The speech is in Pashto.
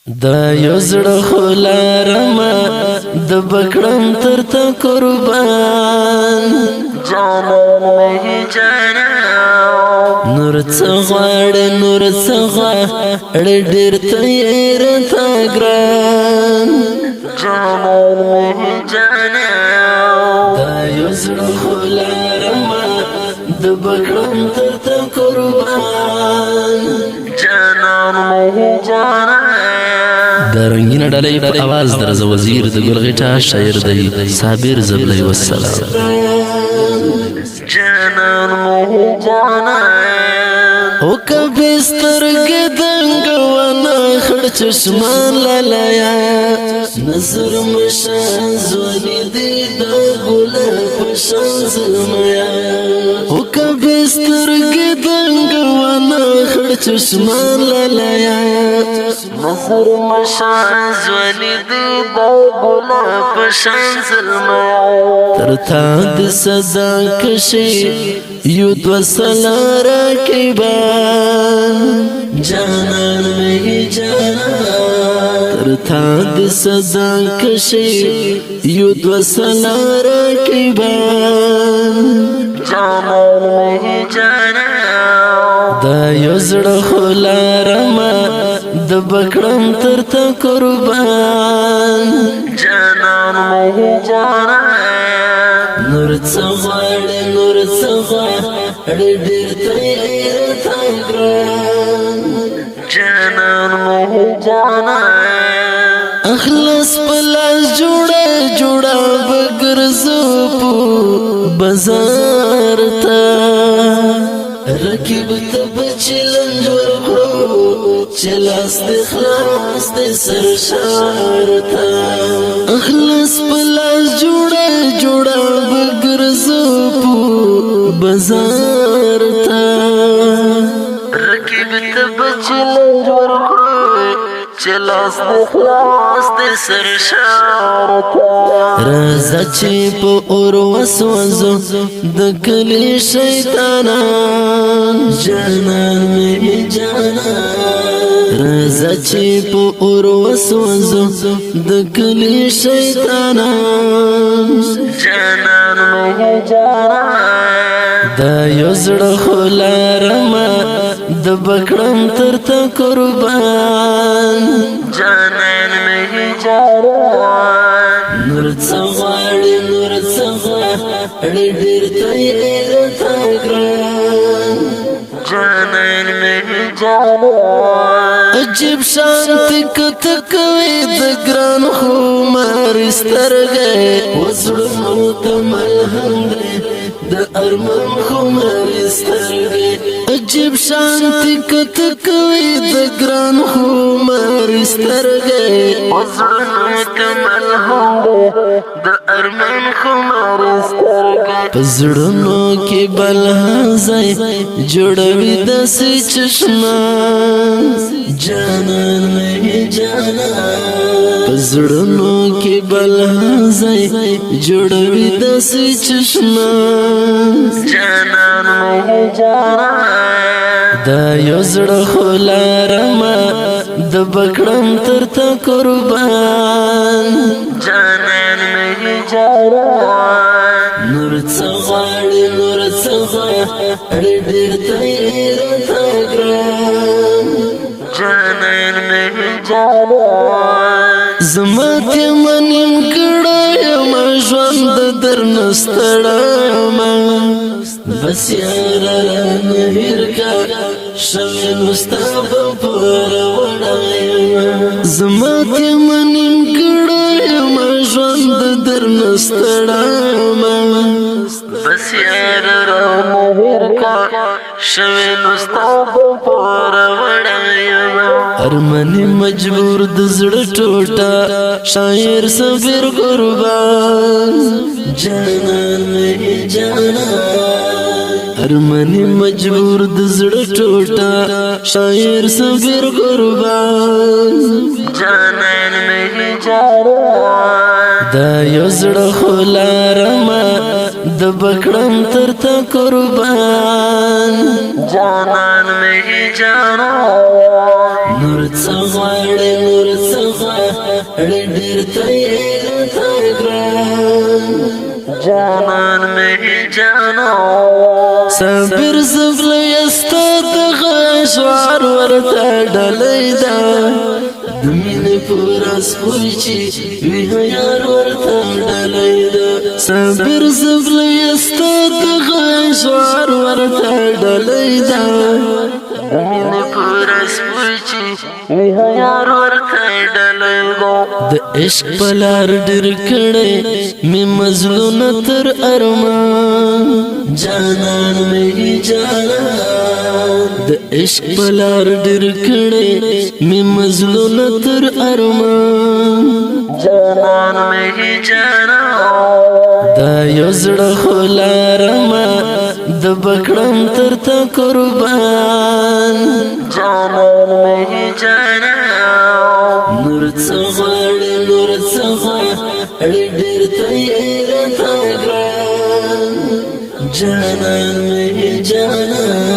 دا یو زړه خو لرمه د بکړم تر ته قربان جانان مې جانان نور څه غواړې نور څه غواړې ډېر ته یې راته ګران جانان مې جانان دا یو زړه خو لرمه د بکړم تر ته قربان جانان مې جانان د رنگینه ډلې په आवाज درز وزیر د ګلغټا شاعر دی صابر زبلی والسلام جانان مې جانان او کبه سترګې دنګ ونه خړ چشمان لالایا نظر مشان زونی دی د ګل په شان زلمیا او کبه سترګې دنګ ونه خړ چشمان لالایا نظر مشان زونی دی د ګل په شان زلمیا تر تا د صدا کشي یو دو سلاره کیبان جانان مې جانان تر تا د صدا کشي یو دو سلاره کیبان جانان مې جانان دا یو زړه خو لرمه د بکړم تر ته قربان جانان مې جانان نور څه غواړې نور څه غواړې ډېر ته یې راته ګران جانان مې جانان اخلاص په لاس جوړه جوړه بګرځو په بازار ته رکیب ته بچلنج ورکړو چې لاس دې خلاص دې سرشار ته اخلاص په لاس جوړه جوړه بګرځو په بازار ته رکیب ته بچلنج ورکړو چې لاس دې خلاص دې سرشار ته رازه چې په اور وسوځو د کلی شیطانان جانان مې جانان رازه چې په اور وسوځو د کلی شیطانان جانان مې جانان دا یو زړه خو لرمه د بکړم تر ته قربان جانان مې جانان نور څه غواړې نور څه غواړې ډېر ته یې راته ګران جانان مې جانان عجیب شانتی کته کوي د ګران خو مار سترګې وزړونو ته ملهم دی د ارمان خو مار سترګې عجیب شانتی کته کوي د ګران خو مار سترګې وزړونو ته ملهم دی د ارمان خمار سترګې پزړونو کې بلهځي جوړوي داسې چشمان جانان مې جانان پزړونو کې بلهځي جوړوي داسې چشمان جانان مې جانان دا یو زړه خو لرمه د بکړم تر ته قربان جانان مې جانان نور څه غواړې نور څه غواړې ډېر ته یې راته ګران جانان مې جانان زما تیمنیم کړه یم ژوند درنه ستړمه بس یاره رانه هېر کا شوې نو ستا به پر وړایم زما تیمنیم کړه یم ژوند درنه ستړمه بس یار رانه هېر کا شوې نو ستا به پر وړایم ارمنی مجبور د زړه ټوټه شاعر صبر قربان جانان مې جانان ارمنی مجبور د زړه ټوټه شاعر صبر قربان جانان مې جانان دا یو زړه خو لرمه د بکړم تر ته قربان جانان مې جانان نور څغړې ډېر ته یې راته ګران جانان مې جانو صبر زغلی استا دغه شعر ورته ډلۍ ده د مینې پوره سپوی چې وي یار ورته ډلۍ ده صبر زغلی استا دغه شعر ورته ډلۍ ده مینه پورا سپوی چې وی یار ورته ډلۍ ده د عشق بلار ډېر کړی مې مظلومه تر ارمان جانان مې جانان د عشق بلار ډېر کړی مې مظلومه تر ارمان جانان مې جانان دا یو زړه خو لارمه د بکړم تر ته قربان جانان مې جانان نور څه غواړې ډېر ته یې راته ګران جانان مې جانان